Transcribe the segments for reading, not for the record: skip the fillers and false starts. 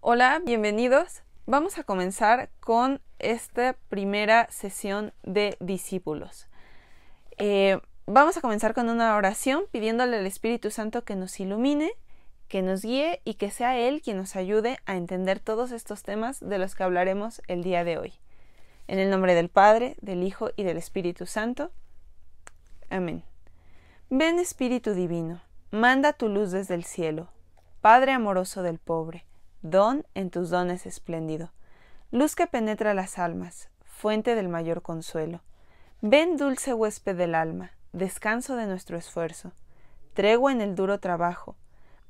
Hola, bienvenidos. Vamos a comenzar con esta primera sesión de discípulos. Vamos a comenzar con una oración pidiéndole al Espíritu Santo que nos ilumine, que nos guíe y que sea Él quien nos ayude a entender todos estos temas de los que hablaremos el día de hoy. En el nombre del Padre, del Hijo y del Espíritu Santo. Amén. Ven, Espíritu Divino, manda tu luz desde el cielo, Padre amoroso del pobre, don en tus dones espléndido, luz que penetra las almas, fuente del mayor consuelo. Ven, dulce huésped del alma, descanso de nuestro esfuerzo, tregua en el duro trabajo,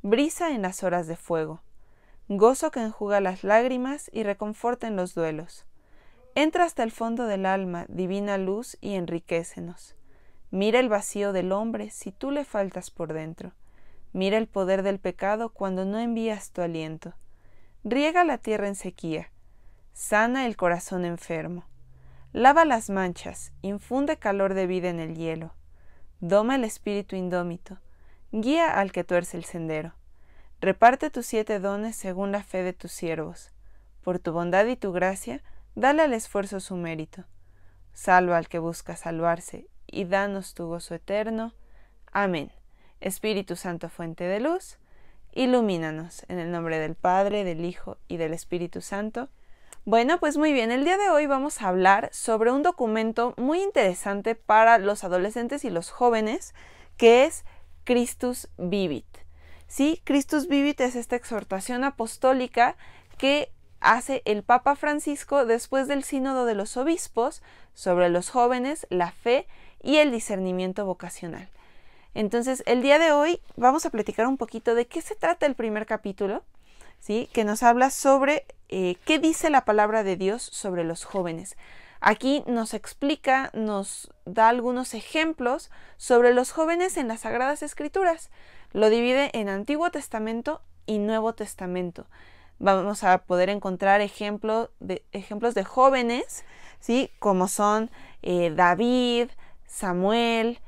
brisa en las horas de fuego, gozo que enjuga las lágrimas y reconforta en los duelos. Entra hasta el fondo del alma, divina luz, y enriquécenos. Mira el vacío del hombre si tú le faltas por dentro. Mira el poder del pecado cuando no envías tu aliento. Riega la tierra en sequía, sana el corazón enfermo, lava las manchas, infunde calor de vida en el hielo, doma el espíritu indómito, guía al que tuerce el sendero. Reparte tus 7 dones según la fe de tus siervos. Por tu bondad y tu gracia, dale al esfuerzo su mérito. Salva al que busca salvarse, y danos tu gozo eterno. Amén. Espíritu Santo, fuente de luz, ilumínanos, en el nombre del Padre, del Hijo y del Espíritu Santo. Bueno, pues muy bien, el día de hoy vamos a hablar sobre un documento muy interesante para los adolescentes y los jóvenes, que es Christus Vivit. Sí, Christus Vivit es esta exhortación apostólica que hace el Papa Francisco después del Sínodo de los Obispos sobre los jóvenes, la fe y el discernimiento vocacional. Entonces, el día de hoy vamos a platicar un poquito de qué se trata el primer capítulo, ¿sí? Que nos habla sobre qué dice la palabra de Dios sobre los jóvenes. Aquí nos explica, nos da algunos ejemplos sobre los jóvenes en las Sagradas Escrituras. Lo divide en Antiguo Testamento y Nuevo Testamento. Vamos a poder encontrar ejemplos de jóvenes, ¿sí? Como son David, Samuel,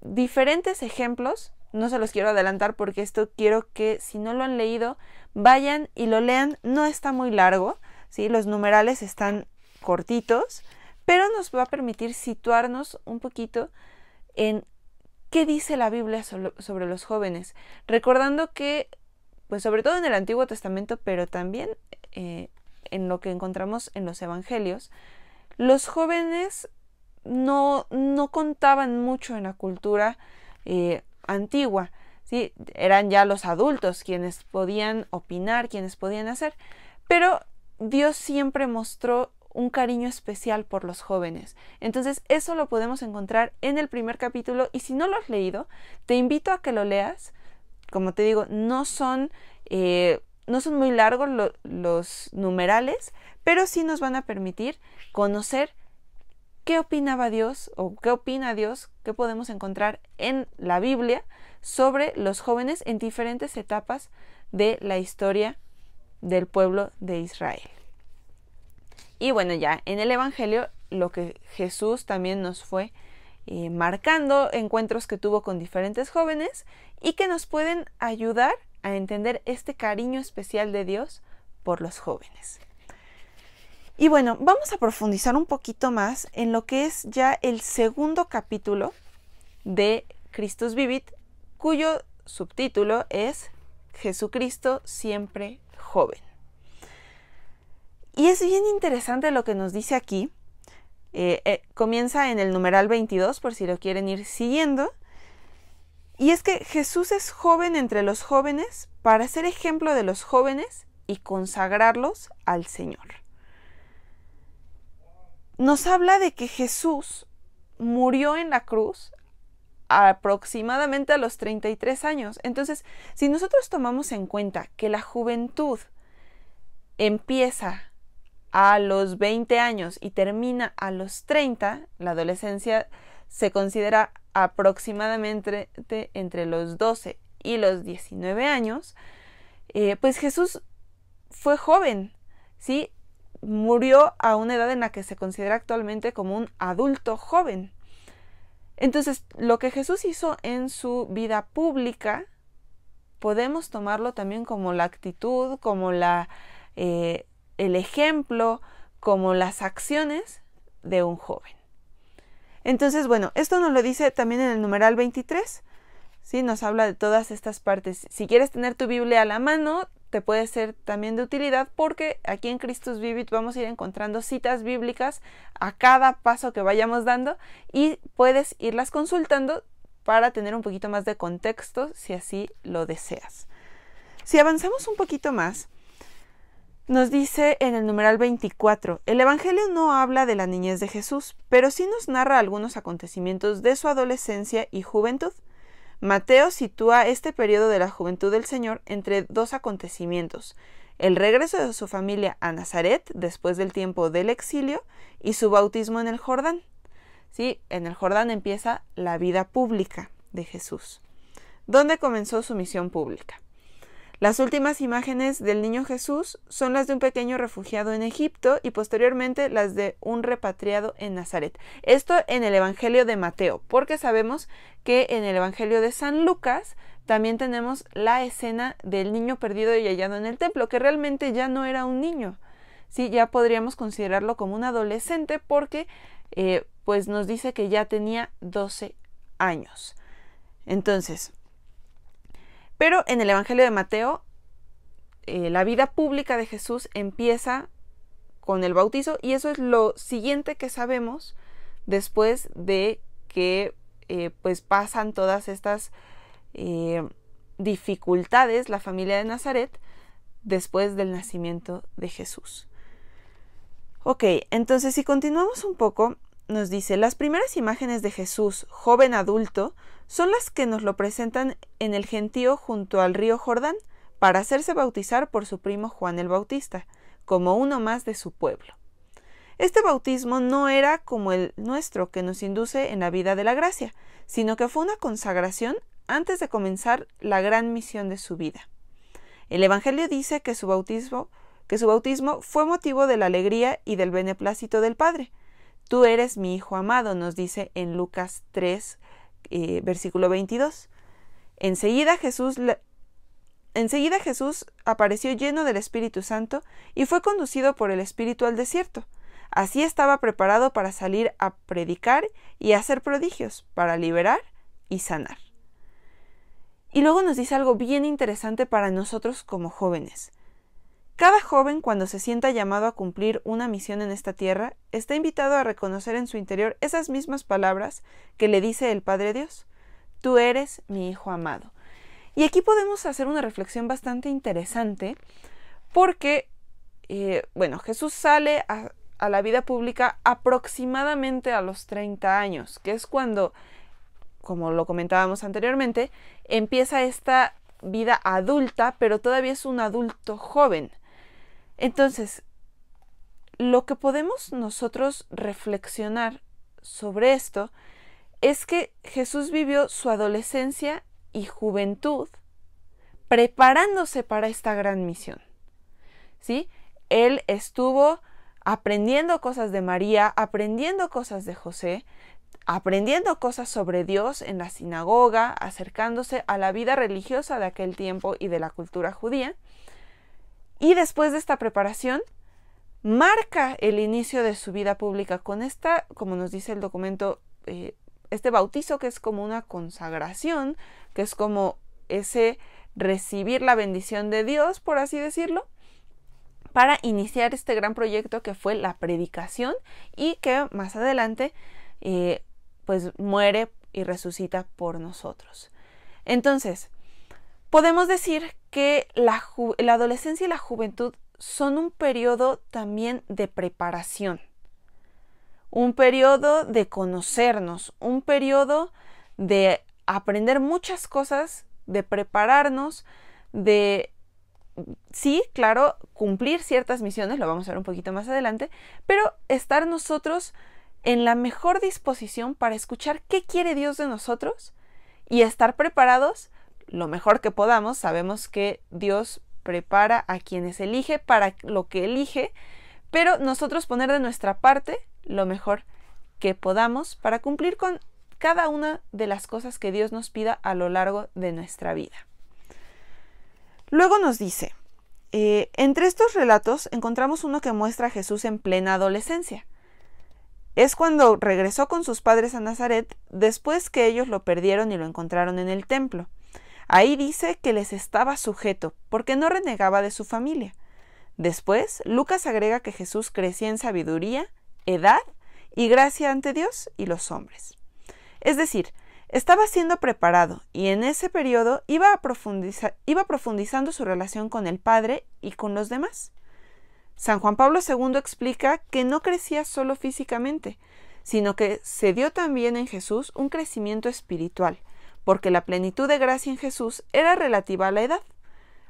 diferentes ejemplos. No se los quiero adelantar porque esto quiero que, si no lo han leído, vayan y lo lean. No está muy largo, ¿sí? Los numerales están cortitos, pero nos va a permitir situarnos un poquito en qué dice la Biblia sobre los jóvenes, recordando que, pues sobre todo en el Antiguo Testamento, pero también en lo que encontramos en los Evangelios, los jóvenes no contaban mucho en la cultura antigua, ¿sí? Eran ya los adultos quienes podían opinar, quienes podían hacer, pero Dios siempre mostró un cariño especial por los jóvenes. Entonces eso lo podemos encontrar en el primer capítulo, y si no lo has leído, te invito a que lo leas. Como te digo, no son muy largos los numerales, pero sí nos van a permitir conocer qué opinaba Dios o qué opina Dios, qué podemos encontrar en la Biblia sobre los jóvenes en diferentes etapas de la historia del pueblo de Israel. Y bueno, ya en el Evangelio, lo que Jesús también nos fue marcando, encuentros que tuvo con diferentes jóvenes y que nos pueden ayudar a entender este cariño especial de Dios por los jóvenes. Y bueno, vamos a profundizar un poquito más en lo que es ya el segundo capítulo de Christus Vivit, cuyo subtítulo es Jesucristo siempre joven. Y es bien interesante lo que nos dice aquí. Comienza en el numeral 22, por si lo quieren ir siguiendo. Y es que Jesús es joven entre los jóvenes para ser ejemplo de los jóvenes y consagrarlos al Señor. Nos habla de que Jesús murió en la cruz aproximadamente a los 33 años. Entonces, si nosotros tomamos en cuenta que la juventud empieza a los 20 años y termina a los 30, la adolescencia se considera aproximadamente entre los 12 y los 19 años, pues Jesús fue joven, ¿sí? Murió a una edad en la que se considera actualmente como un adulto joven. Entonces, lo que Jesús hizo en su vida pública podemos tomarlo también como la actitud, como el ejemplo, como las acciones de un joven. Entonces, bueno, esto nos lo dice también en el numeral 23, ¿sí? Nos habla de todas estas partes. Si quieres tener tu Biblia a la mano, te puede ser también de utilidad, porque aquí en Christus Vivit vamos a ir encontrando citas bíblicas a cada paso que vayamos dando y puedes irlas consultando para tener un poquito más de contexto si así lo deseas. Si avanzamos un poquito más, nos dice en el numeral 24, el Evangelio no habla de la niñez de Jesús, pero sí nos narra algunos acontecimientos de su adolescencia y juventud. Mateo sitúa este periodo de la juventud del Señor entre dos acontecimientos: el regreso de su familia a Nazaret después del tiempo del exilio y su bautismo en el Jordán. ¿Sí? En el Jordán empieza la vida pública de Jesús, donde comenzó su misión pública. Las últimas imágenes del niño Jesús son las de un pequeño refugiado en Egipto y posteriormente las de un repatriado en Nazaret. Esto en el Evangelio de Mateo, porque sabemos que en el Evangelio de San Lucas también tenemos la escena del niño perdido y hallado en el templo, que realmente ya no era un niño. Sí, ya podríamos considerarlo como un adolescente porque pues nos dice que ya tenía 12 años. Entonces, pero en el Evangelio de Mateo, la vida pública de Jesús empieza con el bautizo, y eso es lo siguiente que sabemos después de que pues pasan todas estas dificultades la familia de Nazaret después del nacimiento de Jesús. Ok, entonces si continuamos un poco, nos dice, las primeras imágenes de Jesús, joven adulto, son las que nos lo presentan en el gentío junto al río Jordán, para hacerse bautizar por su primo Juan el Bautista, como uno más de su pueblo. Este bautismo no era como el nuestro, que nos induce en la vida de la gracia, sino que fue una consagración antes de comenzar la gran misión de su vida. El Evangelio dice que su bautismo fue motivo de la alegría y del beneplácito del Padre. Tú eres mi Hijo amado, nos dice en Lucas 3, versículo 22. Enseguida Jesús apareció lleno del Espíritu Santo y fue conducido por el Espíritu al desierto. Así estaba preparado para salir a predicar y hacer prodigios, para liberar y sanar. Y luego nos dice algo bien interesante para nosotros como jóvenes. Cada joven, cuando se sienta llamado a cumplir una misión en esta tierra, está invitado a reconocer en su interior esas mismas palabras que le dice el Padre Dios. Tú eres mi Hijo amado. Y aquí podemos hacer una reflexión bastante interesante porque, Jesús sale a la vida pública aproximadamente a los 30 años, que es cuando, como lo comentábamos anteriormente, empieza esta vida adulta, pero todavía es un adulto joven. Entonces, lo que podemos nosotros reflexionar sobre esto es que Jesús vivió su adolescencia y juventud preparándose para esta gran misión. ¿Sí? Él estuvo aprendiendo cosas de María, aprendiendo cosas de José, aprendiendo cosas sobre Dios en la sinagoga, acercándose a la vida religiosa de aquel tiempo y de la cultura judía. Y después de esta preparación, marca el inicio de su vida pública con esta, como nos dice el documento, este bautizo, que es como una consagración, que es como ese recibir la bendición de Dios, por así decirlo, para iniciar este gran proyecto que fue la predicación y que más adelante pues muere y resucita por nosotros. Entonces, podemos decir que la adolescencia y la juventud son un periodo también de preparación, un periodo de conocernos, un periodo de aprender muchas cosas, de prepararnos, de, sí, claro, cumplir ciertas misiones, lo vamos a ver un poquito más adelante, pero estar nosotros en la mejor disposición para escuchar qué quiere Dios de nosotros y estar preparados lo mejor que podamos. Sabemos que Dios prepara a quienes elige para lo que elige, pero nosotros poner de nuestra parte lo mejor que podamos para cumplir con cada una de las cosas que Dios nos pida a lo largo de nuestra vida. Luego nos dice, entre estos relatos encontramos uno que muestra a Jesús en plena adolescencia. Es cuando regresó con sus padres a Nazaret después que ellos lo perdieron y lo encontraron en el templo. Ahí dice que les estaba sujeto porque no renegaba de su familia. Después, Lucas agrega que Jesús crecía en sabiduría, edad y gracia ante Dios y los hombres. Es decir, estaba siendo preparado y en ese periodo iba profundizando su relación con el Padre y con los demás. San Juan Pablo II explica que no crecía solo físicamente, sino que se dio también en Jesús un crecimiento espiritual, porque la plenitud de gracia en Jesús era relativa a la edad.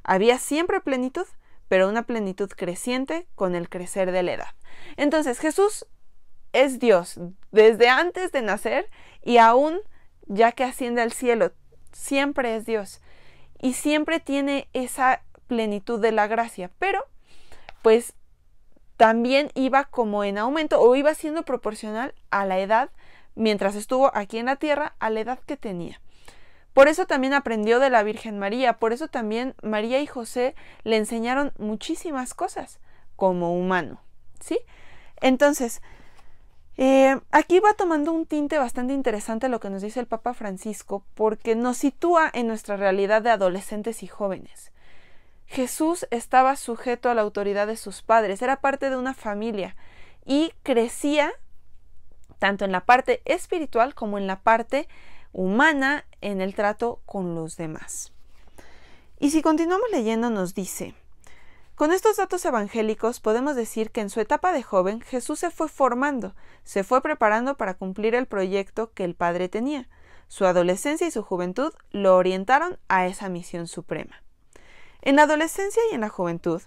Había siempre plenitud, pero una plenitud creciente con el crecer de la edad. Entonces Jesús es Dios desde antes de nacer y aún ya que asciende al cielo, siempre es Dios y siempre tiene esa plenitud de la gracia, pero pues también iba como en aumento o iba siendo proporcional a la edad, mientras estuvo aquí en la tierra, a la edad que tenía. Por eso también aprendió de la Virgen María, por eso también María y José le enseñaron muchísimas cosas como humano, ¿sí? Entonces, aquí va tomando un tinte bastante interesante lo que nos dice el Papa Francisco, porque nos sitúa en nuestra realidad de adolescentes y jóvenes. Jesús estaba sujeto a la autoridad de sus padres, era parte de una familia y crecía tanto en la parte espiritual como en la parte humana en el trato con los demás. Y si continuamos leyendo nos dice, con estos datos evangélicos podemos decir que en su etapa de joven Jesús se fue formando, se fue preparando para cumplir el proyecto que el Padre tenía. Su adolescencia y su juventud lo orientaron a esa misión suprema. En la adolescencia y en la juventud,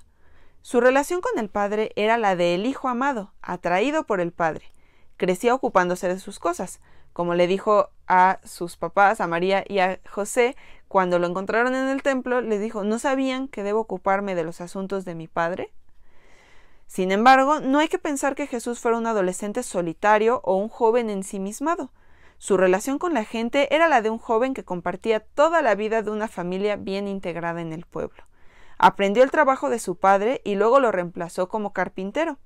su relación con el Padre era la del Hijo amado, atraído por el Padre. Crecía ocupándose de sus cosas, como le dijo a sus papás, a María y a José, cuando lo encontraron en el templo, les dijo, ¿no sabían que debo ocuparme de los asuntos de mi Padre? Sin embargo, no hay que pensar que Jesús fuera un adolescente solitario o un joven ensimismado. Su relación con la gente era la de un joven que compartía toda la vida de una familia bien integrada en el pueblo. Aprendió el trabajo de su padre y luego lo reemplazó como carpintero.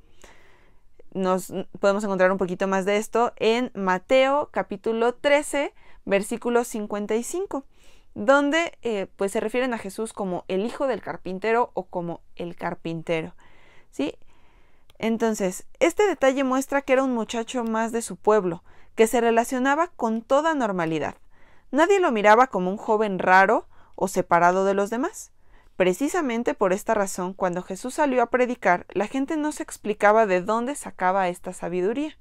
Nos podemos encontrar un poquito más de esto en Mateo capítulo 13, versículo 55, donde pues se refieren a Jesús como el hijo del carpintero o como el carpintero, ¿sí? Entonces, este detalle muestra que era un muchacho más de su pueblo, que se relacionaba con toda normalidad. Nadie lo miraba como un joven raro o separado de los demás. Precisamente por esta razón, cuando Jesús salió a predicar, la gente no se explicaba de dónde sacaba esta sabiduría.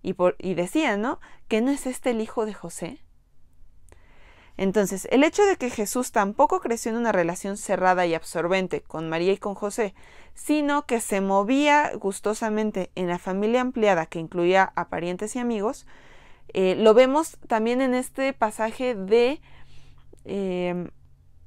Y decían, ¿no?, ¿que no es este el hijo de José? Entonces, el hecho de que Jesús tampoco creció en una relación cerrada y absorbente con María y con José, sino que se movía gustosamente en la familia ampliada que incluía a parientes y amigos, lo vemos también en este pasaje del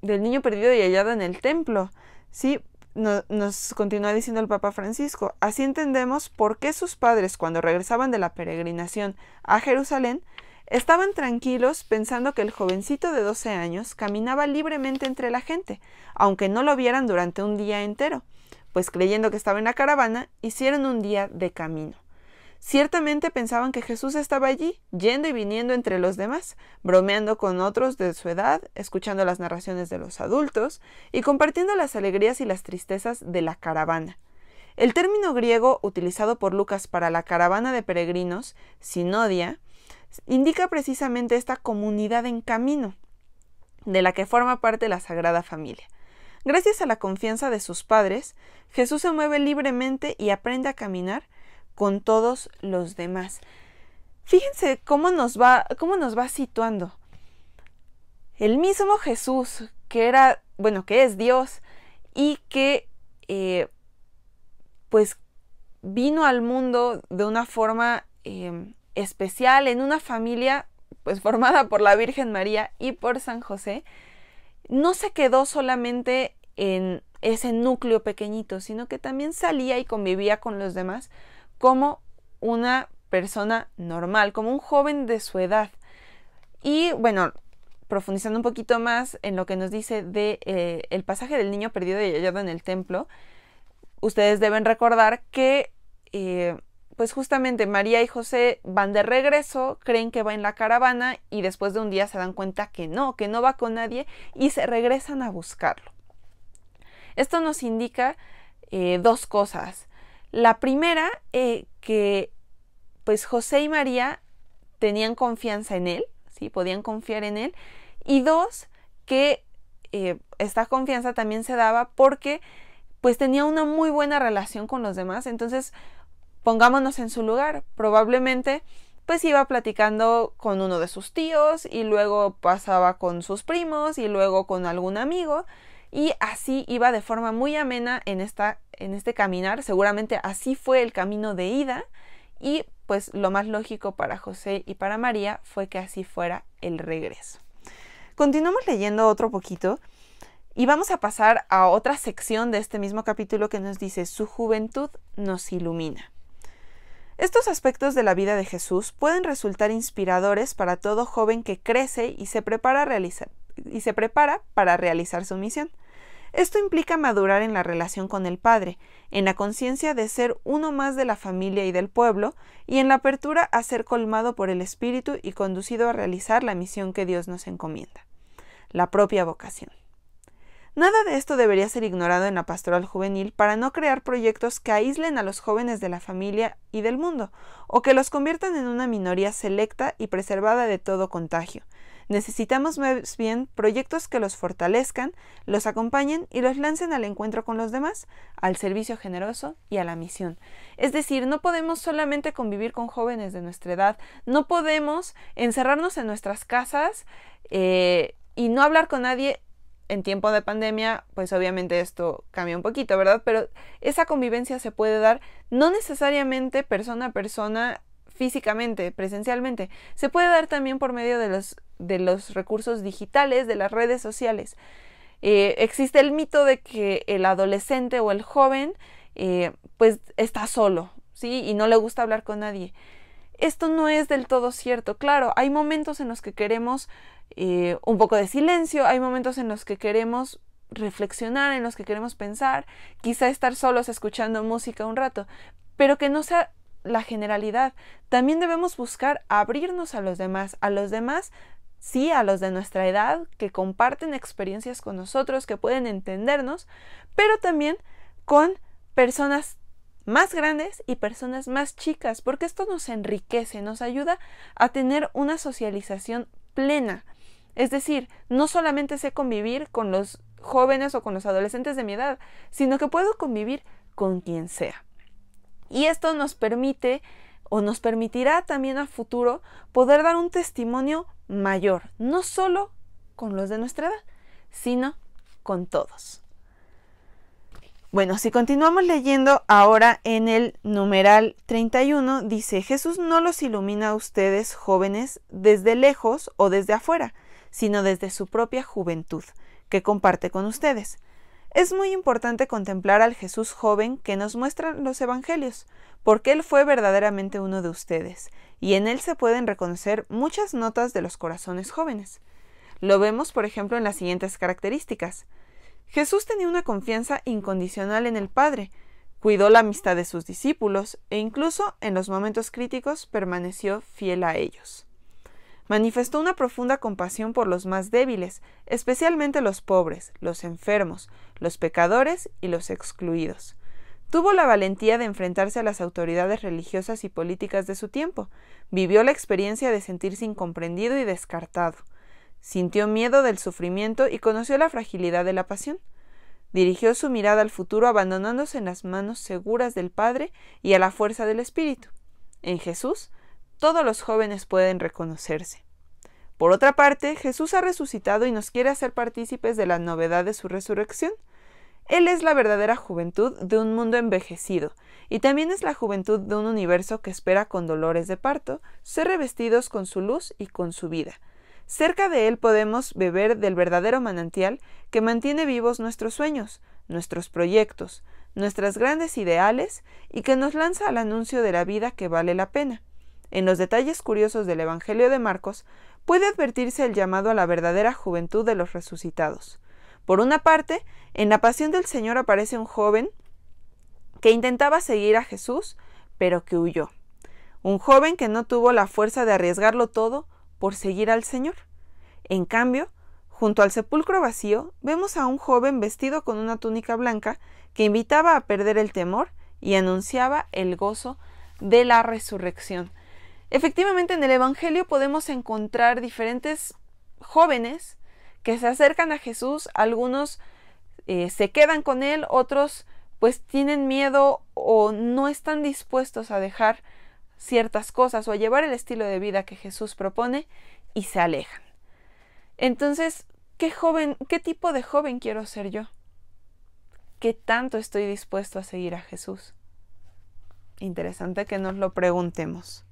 niño perdido y hallado en el templo, ¿sí? Nos continúa diciendo el Papa Francisco, así entendemos por qué sus padres, cuando regresaban de la peregrinación a Jerusalén, estaban tranquilos pensando que el jovencito de 12 años caminaba libremente entre la gente, aunque no lo vieran durante un día entero, pues creyendo que estaba en la caravana, hicieron un día de camino. Ciertamente pensaban que Jesús estaba allí, yendo y viniendo entre los demás, bromeando con otros de su edad, escuchando las narraciones de los adultos y compartiendo las alegrías y las tristezas de la caravana. El término griego utilizado por Lucas para la caravana de peregrinos, sinodia, indica precisamente esta comunidad en camino, de la que forma parte la Sagrada Familia. Gracias a la confianza de sus padres, Jesús se mueve libremente y aprende a caminar con todos los demás. Fíjense cómo nos va situando. El mismo Jesús, que es Dios y que pues vino al mundo de una forma especial, en una familia pues formada por la Virgen María y por San José, no se quedó solamente en ese núcleo pequeñito, sino que también salía y convivía con los demás como una persona normal, como un joven de su edad. Y bueno, profundizando un poquito más en lo que nos dice de el pasaje del niño perdido y hallado en el templo, ustedes deben recordar que pues justamente María y José van de regreso, creen que va en la caravana y después de un día se dan cuenta que no va con nadie y se regresan a buscarlo. Esto nos indica dos cosas. La primera, que pues José y María tenían confianza en él, ¿sí? Podían confiar en él. Y dos, que esta confianza también se daba porque pues tenía una muy buena relación con los demás. Entonces, pongámonos en su lugar. Probablemente pues iba platicando con uno de sus tíos y luego pasaba con sus primos y luego con algún amigo y así iba de forma muy amena en este caminar. Seguramente así fue el camino de ida y pues lo más lógico para José y para María fue que así fuera el regreso. Continuamos leyendo otro poquito y vamos a pasar a otra sección de este mismo capítulo que nos dice: su juventud nos ilumina. Estos aspectos de la vida de Jesús pueden resultar inspiradores para todo joven que crece y se prepara para realizar su misión. Esto implica madurar en la relación con el Padre, en la conciencia de ser uno más de la familia y del pueblo, y en la apertura a ser colmado por el Espíritu y conducido a realizar la misión que Dios nos encomienda, la propia vocación. Nada de esto debería ser ignorado en la pastoral juvenil para no crear proyectos que aíslen a los jóvenes de la familia y del mundo, o que los conviertan en una minoría selecta y preservada de todo contagio. Necesitamos más bien proyectos que los fortalezcan, los acompañen y los lancen al encuentro con los demás, al servicio generoso y a la misión. Es decir, no podemos solamente convivir con jóvenes de nuestra edad, no podemos encerrarnos en nuestras casas y no hablar con nadie. En tiempo de pandemia, pues obviamente esto cambia un poquito, ¿verdad? Pero esa convivencia se puede dar no necesariamente persona a persona, físicamente, presencialmente. Se puede dar también por medio de los recursos digitales, de las redes sociales. Existe el mito de que el adolescente o el joven pues está solo, ¿sí? Y no le gusta hablar con nadie. Esto no es del todo cierto. Claro, hay momentos en los que queremos un poco de silencio, hay momentos en los que queremos reflexionar, en los que queremos pensar, quizá estar solos escuchando música un rato, pero que no sea la generalidad. También debemos buscar abrirnos a los demás, sí, a los de nuestra edad, que comparten experiencias con nosotros, que pueden entendernos, pero también con personas más grandes y personas más chicas, porque esto nos enriquece, nos ayuda a tener una socialización plena. Es decir, no solamente sé convivir con los jóvenes o con los adolescentes de mi edad, sino que puedo convivir con quien sea. Y esto nos permite o nos permitirá también a futuro poder dar un testimonio mayor, no solo con los de nuestra edad, sino con todos. Bueno, si continuamos leyendo ahora en el numeral 31, dice: Jesús no los ilumina a ustedes, jóvenes, desde lejos o desde afuera, sino desde su propia juventud, que comparte con ustedes. Es muy importante contemplar al Jesús joven que nos muestran los evangelios, porque Él fue verdaderamente uno de ustedes, y en Él se pueden reconocer muchas notas de los corazones jóvenes. Lo vemos, por ejemplo, en las siguientes características. Jesús tenía una confianza incondicional en el Padre, cuidó la amistad de sus discípulos e incluso en los momentos críticos permaneció fiel a ellos. Manifestó una profunda compasión por los más débiles, especialmente los pobres, los enfermos, los pecadores y los excluidos. Tuvo la valentía de enfrentarse a las autoridades religiosas y políticas de su tiempo, vivió la experiencia de sentirse incomprendido y descartado. Sintió miedo del sufrimiento y conoció la fragilidad de la pasión. Dirigió su mirada al futuro abandonándose en las manos seguras del Padre y a la fuerza del Espíritu. En Jesús, todos los jóvenes pueden reconocerse. Por otra parte, Jesús ha resucitado y nos quiere hacer partícipes de la novedad de su resurrección. Él es la verdadera juventud de un mundo envejecido, y también es la juventud de un universo que espera con dolores de parto ser revestidos con su luz y con su vida. Cerca de Él podemos beber del verdadero manantial que mantiene vivos nuestros sueños, nuestros proyectos, nuestras grandes ideales y que nos lanza al anuncio de la vida que vale la pena. en los detalles curiosos del Evangelio de Marcos, puede advertirse el llamado a la verdadera juventud de los resucitados. Por una parte, en la pasión del Señor aparece un joven que intentaba seguir a Jesús, pero que huyó. Un joven que no tuvo la fuerza de arriesgarlo todo por seguir al Señor. En cambio, junto al sepulcro vacío, vemos a un joven vestido con una túnica blanca que invitaba a perder el temor y anunciaba el gozo de la resurrección. Efectivamente, en el Evangelio podemos encontrar diferentes jóvenes que se acercan a Jesús, algunos se quedan con él, otros pues tienen miedo o no están dispuestos a dejar ciertas cosas o a llevar el estilo de vida que Jesús propone y se alejan. Entonces, ¿qué tipo de joven quiero ser yo? ¿Qué tanto estoy dispuesto a seguir a Jesús? Interesante que nos lo preguntemos.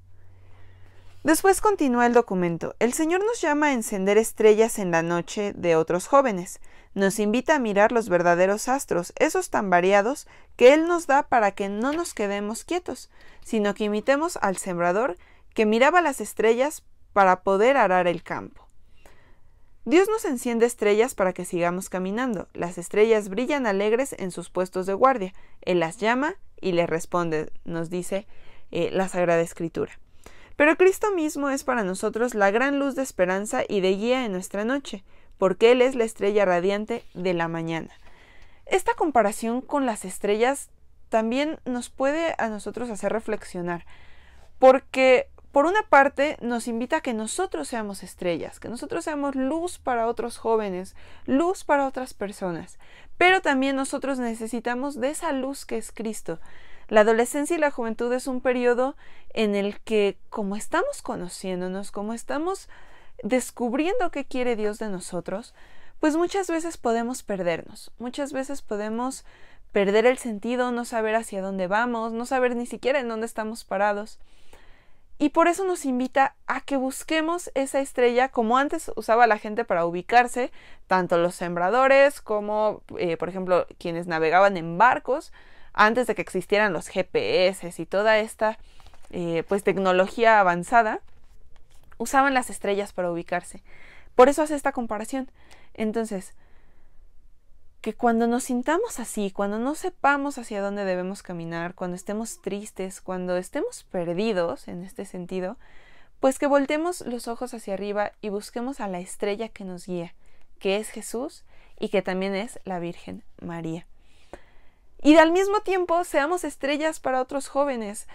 Después continúa el documento. El Señor nos llama a encender estrellas en la noche de otros jóvenes. Nos invita a mirar los verdaderos astros, esos tan variados que Él nos da para que no nos quedemos quietos, sino que imitemos al sembrador que miraba las estrellas para poder arar el campo. Dios nos enciende estrellas para que sigamos caminando. Las estrellas brillan alegres en sus puestos de guardia. Él las llama y les responde, nos dice la Sagrada Escritura. Pero Cristo mismo es para nosotros la gran luz de esperanza y de guía en nuestra noche, porque Él es la estrella radiante de la mañana. Esta comparación con las estrellas también nos puede a nosotros hacer reflexionar, porque por una parte nos invita a que nosotros seamos estrellas, que nosotros seamos luz para otros jóvenes, luz para otras personas, pero también nosotros necesitamos de esa luz que es Cristo. La adolescencia y la juventud es un periodo en el que, como estamos conociéndonos, como estamos descubriendo qué quiere Dios de nosotros, pues muchas veces podemos perdernos, muchas veces podemos perder el sentido, no saber hacia dónde vamos, no saber ni siquiera en dónde estamos parados. Y por eso nos invita a que busquemos esa estrella como antes usaba la gente para ubicarse, tanto los sembradores como, por ejemplo, quienes navegaban en barcos, antes de que existieran los GPS y toda esta pues tecnología avanzada, usaban las estrellas para ubicarse. Por eso hace esta comparación. Entonces, que cuando nos sintamos así, cuando no sepamos hacia dónde debemos caminar, cuando estemos tristes, cuando estemos perdidos en este sentido, pues que voltemos los ojos hacia arriba y busquemos a la estrella que nos guía, que es Jesús y que también es la Virgen María. Y al mismo tiempo seamos estrellas para otros jóvenes,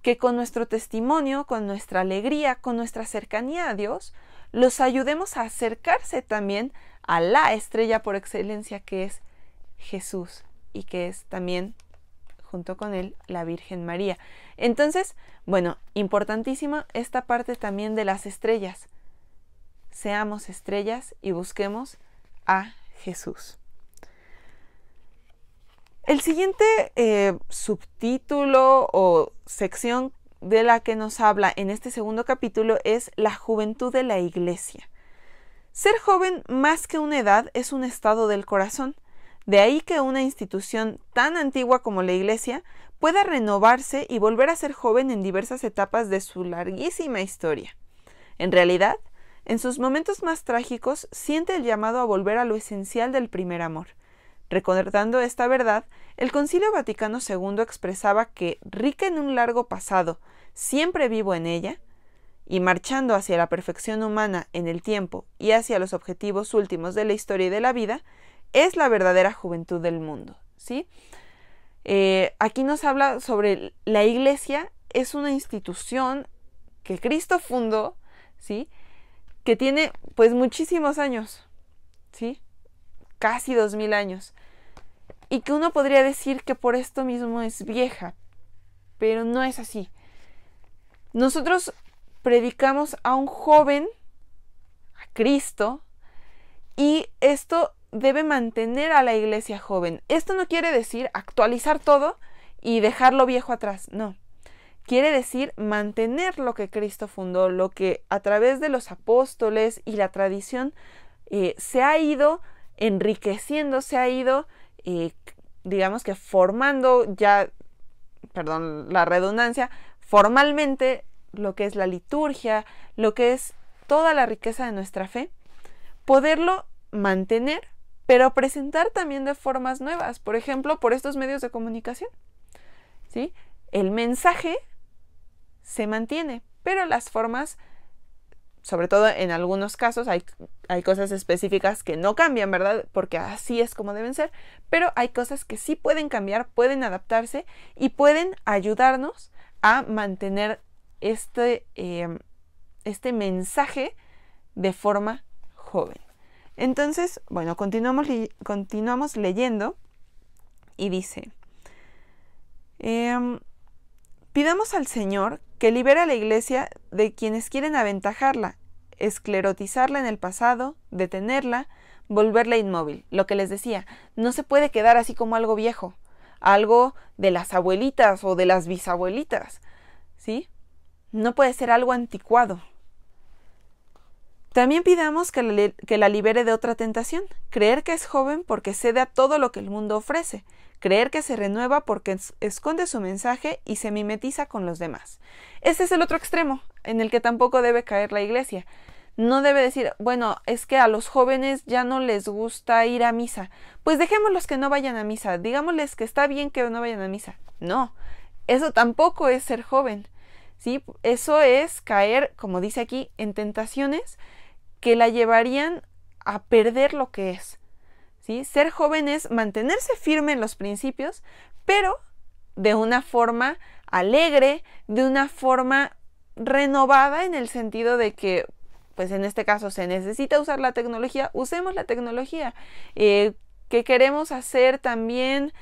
que con nuestro testimonio, con nuestra alegría, con nuestra cercanía a Dios, los ayudemos a acercarse también a la estrella por excelencia que es Jesús y que es también, junto con él, la Virgen María. Entonces, bueno, importantísima esta parte también de las estrellas. Seamos estrellas y busquemos a Jesús. El siguiente subtítulo o sección de la que nos habla en este segundo capítulo es la juventud de la Iglesia. Ser joven más que una edad es un estado del corazón. De ahí que una institución tan antigua como la Iglesia pueda renovarse y volver a ser joven en diversas etapas de su larguísima historia. En realidad, en sus momentos más trágicos, siente el llamado a volver a lo esencial del primer amor. Recordando esta verdad, el Concilio Vaticano II expresaba que, rica en un largo pasado, siempre vivo en ella, y marchando hacia la perfección humana en el tiempo y hacia los objetivos últimos de la historia y de la vida, es la verdadera juventud del mundo, ¿sí? Aquí nos habla sobre la Iglesia, es una institución que Cristo fundó, ¿sí? Que tiene pues muchísimos años, ¿sí? Casi 2000 años. Y que uno podría decir que por esto mismo es vieja, pero no es así. Nosotros predicamos a un joven, a Cristo, y esto debe mantener a la Iglesia joven. Esto no quiere decir actualizar todo y dejar lo viejo atrás, no. Quiere decir mantener lo que Cristo fundó, lo que a través de los apóstoles y la tradición se ha ido enriqueciendo, se ha ido, digamos que formando ya, perdón la redundancia, formalmente lo que es la liturgia, lo que es toda la riqueza de nuestra fe, poderlo mantener, pero presentar también de formas nuevas, por ejemplo, por estos medios de comunicación, ¿sí? El mensaje se mantiene, pero las formas, sobre todo en algunos casos, hay cosas específicas que no cambian, ¿verdad? Porque así es como deben ser, pero hay cosas que sí pueden cambiar, pueden adaptarse y pueden ayudarnos a mantener este mensaje de forma joven. Entonces, bueno, continuamos leyendo y dice, pidamos al Señor que libere a la iglesia de quienes quieren aventajarla, esclerotizarla en el pasado, detenerla, volverla inmóvil. Lo que les decía, no se puede quedar así como algo viejo, algo de las abuelitas o de las bisabuelitas, ¿sí? No puede ser algo anticuado. También pidamos que la libere de otra tentación, creer que es joven porque cede a todo lo que el mundo ofrece, creer que se renueva porque esconde su mensaje y se mimetiza con los demás. Ese es el otro extremo en el que tampoco debe caer la iglesia. No debe decir, bueno, es que a los jóvenes ya no les gusta ir a misa. Pues dejémoslos que no vayan a misa, digámosles que está bien que no vayan a misa. No, eso tampoco es ser joven, ¿sí? Eso es caer, como dice aquí, en tentaciones que la llevarían a perder lo que es, ¿sí? Ser joven es mantenerse firme en los principios, pero de una forma alegre, de una forma renovada en el sentido de que, pues en este caso se necesita usar la tecnología, usemos la tecnología. Que queremos hacer también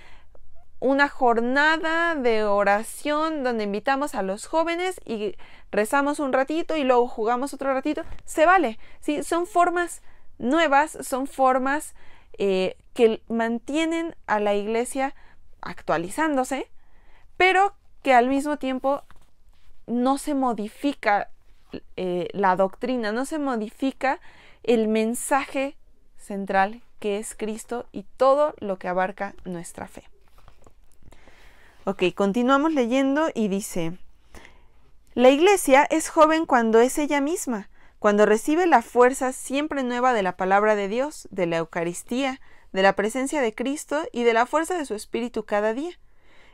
una jornada de oración donde invitamos a los jóvenes y rezamos un ratito y luego jugamos otro ratito, se vale, ¿sí? Son formas nuevas, son formas que mantienen a la iglesia actualizándose, pero que al mismo tiempo no se modifica la doctrina, no se modifica el mensaje central que es Cristo y todo lo que abarca nuestra fe. Ok, continuamos leyendo y dice, la iglesia es joven cuando es ella misma, cuando recibe la fuerza siempre nueva de la palabra de Dios, de la Eucaristía, de la presencia de Cristo y de la fuerza de su Espíritu cada día.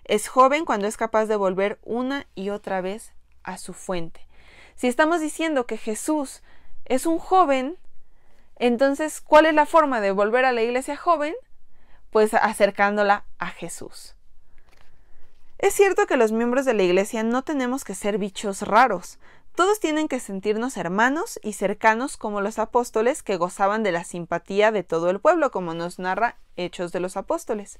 Es joven cuando es capaz de volver una y otra vez a su fuente. Si estamos diciendo que Jesús es un joven, entonces, ¿cuál es la forma de volver a la iglesia joven? Pues acercándola a Jesús. Es cierto que los miembros de la iglesia no tenemos que ser bichos raros. Todos tienen que sentirnos hermanos y cercanos como los apóstoles que gozaban de la simpatía de todo el pueblo, como nos narra Hechos de los Apóstoles.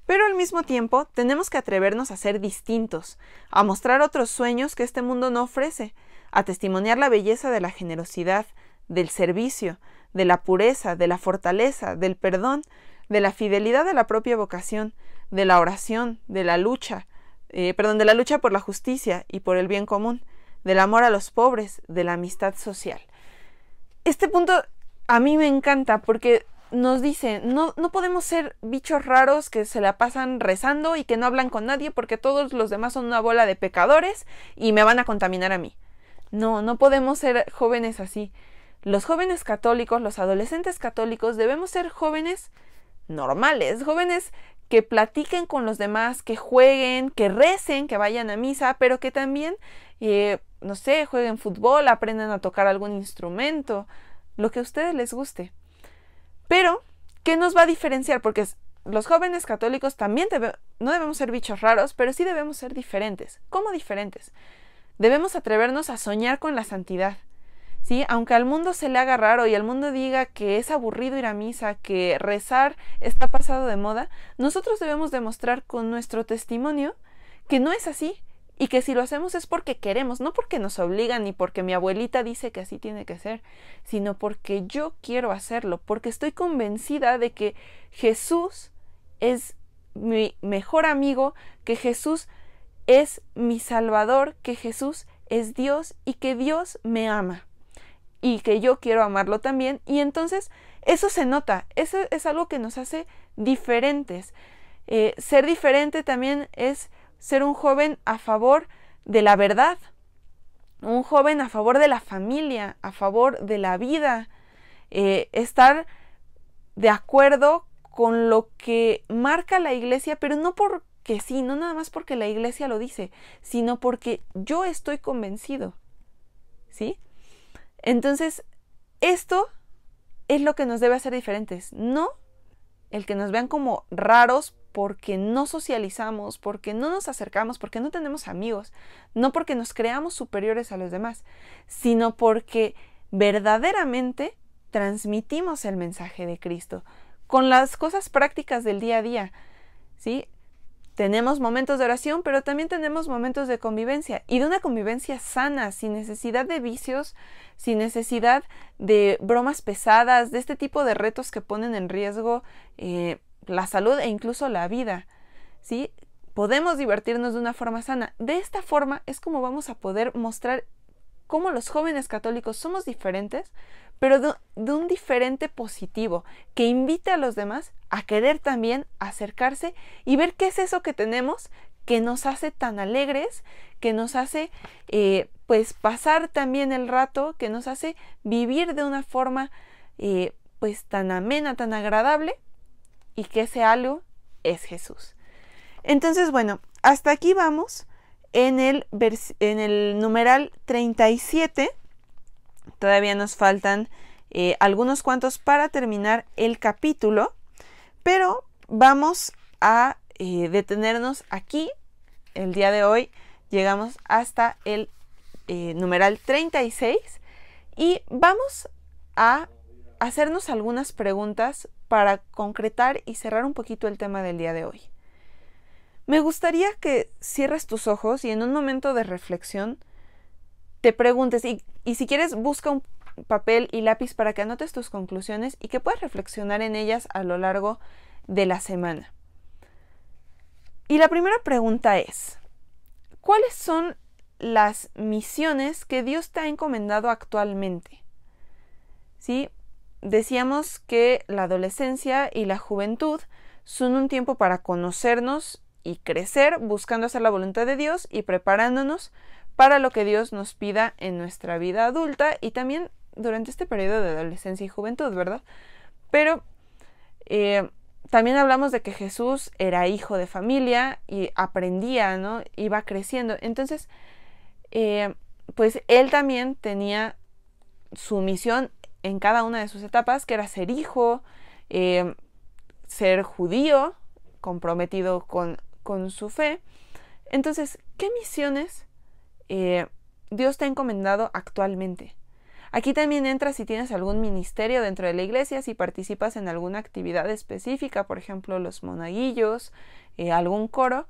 Pero al mismo tiempo tenemos que atrevernos a ser distintos, a mostrar otros sueños que este mundo no ofrece, a testimoniar la belleza de la generosidad, del servicio, de la pureza, de la fortaleza, del perdón, de la fidelidad a la propia vocación, de la oración, de la lucha por la justicia y por el bien común, del amor a los pobres, de la amistad social. Este punto a mí me encanta porque nos dice, no podemos ser bichos raros que se la pasan rezando y que no hablan con nadie porque todos los demás son una bola de pecadores y me van a contaminar a mí. No podemos ser jóvenes así. Los jóvenes católicos, los adolescentes católicos, debemos ser jóvenes normales, jóvenes que platiquen con los demás, que jueguen, que recen, que vayan a misa, pero que también, jueguen fútbol, aprendan a tocar algún instrumento, lo que a ustedes les guste. Pero, ¿qué nos va a diferenciar? Porque los jóvenes católicos también no debemos ser bichos raros, pero sí debemos ser diferentes. ¿Cómo diferentes? Debemos atrevernos a soñar con la santidad. ¿Sí? Aunque al mundo se le haga raro y al mundo diga que es aburrido ir a misa, que rezar está pasado de moda, nosotros debemos demostrar con nuestro testimonio que no es así y que si lo hacemos es porque queremos, no porque nos obligan ni porque mi abuelita dice que así tiene que ser, sino porque yo quiero hacerlo, porque estoy convencida de que Jesús es mi mejor amigo, que Jesús es mi Salvador, que Jesús es Dios y que Dios me ama. Y que yo quiero amarlo también, y entonces eso se nota, eso es algo que nos hace diferentes. Ser diferente también es ser un joven a favor de la verdad, un joven a favor de la familia, a favor de la vida, estar de acuerdo con lo que marca la iglesia, pero no porque sí, no nada más porque la iglesia lo dice, sino porque yo estoy convencido, ¿sí? Entonces, esto es lo que nos debe hacer diferentes, no el que nos vean como raros porque no socializamos, porque no nos acercamos, porque no tenemos amigos, no porque nos creamos superiores a los demás, sino porque verdaderamente transmitimos el mensaje de Cristo con las cosas prácticas del día a día, ¿sí? Tenemos momentos de oración, pero también tenemos momentos de convivencia, y de una convivencia sana, sin necesidad de vicios, sin necesidad de bromas pesadas, de este tipo de retos que ponen en riesgo la salud e incluso la vida, ¿sí? Podemos divertirnos de una forma sana. De esta forma es como vamos a poder mostrar cómo los jóvenes católicos somos diferentes, pero de un diferente positivo, que invite a los demás a querer también acercarse y ver qué es eso que tenemos que nos hace tan alegres, que nos hace pues pasar también el rato, que nos hace vivir de una forma pues tan amena, tan agradable, y que ese algo es Jesús. Entonces, bueno, hasta aquí vamos en el numeral 37. Todavía nos faltan algunos cuantos para terminar el capítulo, pero vamos a detenernos aquí. El día de hoy llegamos hasta el numeral 36 y vamos a hacernos algunas preguntas para concretar y cerrar un poquito el tema del día de hoy. Me gustaría que cierres tus ojos y en un momento de reflexión te preguntes, y si quieres busca un papel y lápiz para que anotes tus conclusiones y que puedas reflexionar en ellas a lo largo de la semana. Y la primera pregunta es, ¿cuáles son las misiones que Dios te ha encomendado actualmente? ¿Sí? Decíamos que la adolescencia y la juventud son un tiempo para conocernos y crecer, buscando hacer la voluntad de Dios y preparándonos para lo que Dios nos pida en nuestra vida adulta y también durante este periodo de adolescencia y juventud, ¿verdad? Pero también hablamos de que Jesús era hijo de familia y aprendía, ¿no? Iba creciendo. Entonces, pues él también tenía su misión en cada una de sus etapas, que era ser hijo, ser judío, comprometido con su fe. Entonces, ¿qué misiones Dios te ha encomendado actualmente? Aquí también entra si tienes algún ministerio dentro de la iglesia, si participas en alguna actividad específica, por ejemplo, los monaguillos, algún coro.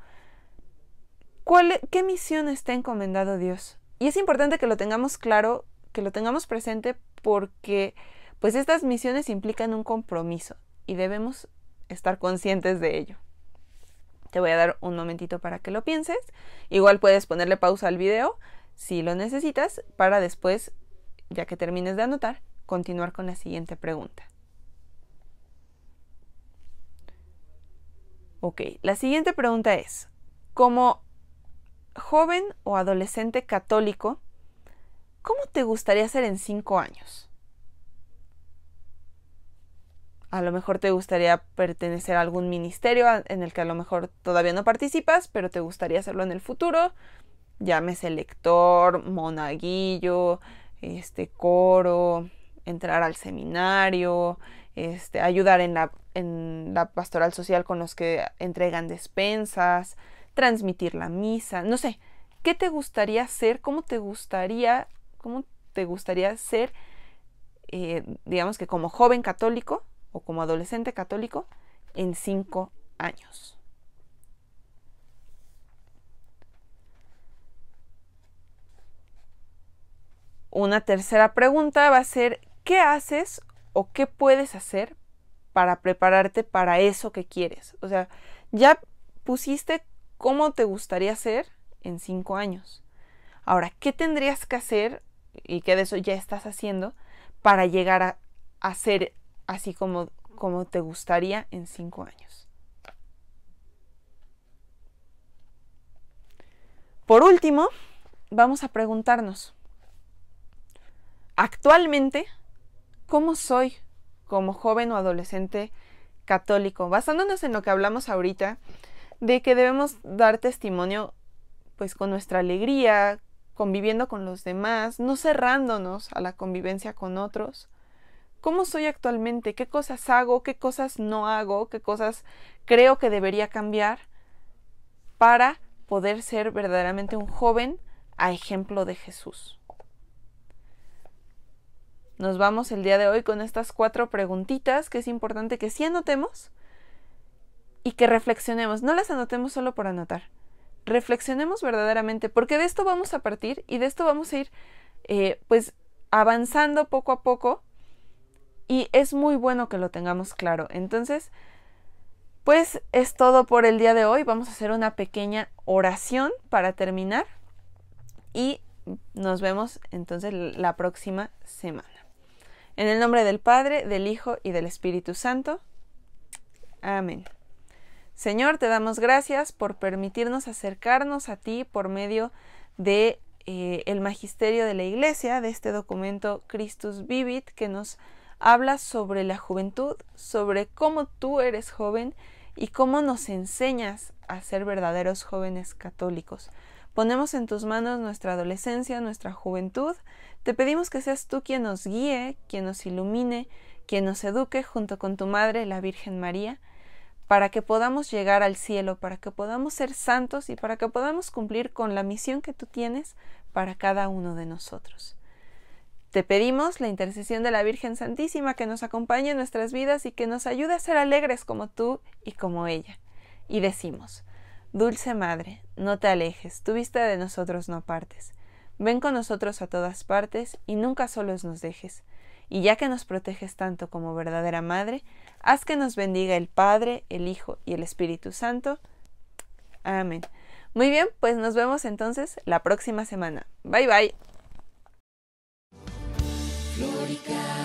¿Qué misiones te ha encomendado Dios? Y es importante que lo tengamos claro, que lo tengamos presente, porque pues estas misiones implican un compromiso y debemos estar conscientes de ello. Te voy a dar un momentito para que lo pienses. Igual puedes ponerle pausa al video si lo necesitas para después, ya que termines de anotar, continuar con la siguiente pregunta. Ok, la siguiente pregunta es, como joven o adolescente católico, ¿cómo te gustaría ser en 5 años? A lo mejor te gustaría pertenecer a algún ministerio en el que a lo mejor todavía no participas, pero te gustaría hacerlo en el futuro. Llámese lector, monaguillo, coro, entrar al seminario, ayudar en la pastoral social con los que entregan despensas, transmitir la misa, no sé. ¿Qué te gustaría hacer? ¿Cómo te gustaría ser, digamos que como joven católico o como adolescente católico en 5 años? Una tercera pregunta va a ser, ¿qué haces o qué puedes hacer para prepararte para eso que quieres? O sea, ya pusiste cómo te gustaría ser en 5 años. Ahora, ¿qué tendrías que hacer, y qué de eso ya estás haciendo, para llegar a ser así como te gustaría en 5 años? Por último, vamos a preguntarnos, actualmente, ¿cómo soy como joven o adolescente católico? Basándonos en lo que hablamos ahorita, de que debemos dar testimonio pues con nuestra alegría, conviviendo con los demás, no cerrándonos a la convivencia con otros. ¿Cómo soy actualmente? ¿Qué cosas hago? ¿Qué cosas no hago? ¿Qué cosas creo que debería cambiar para poder ser verdaderamente un joven a ejemplo de Jesús? Nos vamos el día de hoy con estas 4 preguntitas que es importante que sí anotemos y que reflexionemos. No las anotemos solo por anotar. Reflexionemos verdaderamente, porque de esto vamos a partir y de esto vamos a ir pues avanzando poco a poco, y es muy bueno que lo tengamos claro. Entonces, pues es todo por el día de hoy. Vamos a hacer una pequeña oración para terminar y nos vemos entonces la próxima semana. En el nombre del Padre, del Hijo y del Espíritu Santo. Amén. Señor, te damos gracias por permitirnos acercarnos a ti por medio de el magisterio de la Iglesia, de este documento Christus Vivit, que nos habla sobre la juventud, sobre cómo tú eres joven y cómo nos enseñas a ser verdaderos jóvenes católicos. Ponemos en tus manos nuestra adolescencia, nuestra juventud. Te pedimos que seas tú quien nos guíe, quien nos ilumine, quien nos eduque junto con tu Madre, la Virgen María, para que podamos llegar al cielo, para que podamos ser santos y para que podamos cumplir con la misión que tú tienes para cada uno de nosotros. Te pedimos la intercesión de la Virgen Santísima, que nos acompañe en nuestras vidas y que nos ayude a ser alegres como tú y como ella. Y decimos: Dulce Madre, no te alejes, tu vista de nosotros no apartes. Ven con nosotros a todas partes y nunca solos nos dejes. Y ya que nos proteges tanto como verdadera Madre, haz que nos bendiga el Padre, el Hijo y el Espíritu Santo. Amén. Muy bien, pues nos vemos entonces la próxima semana. Bye bye. Floricanto.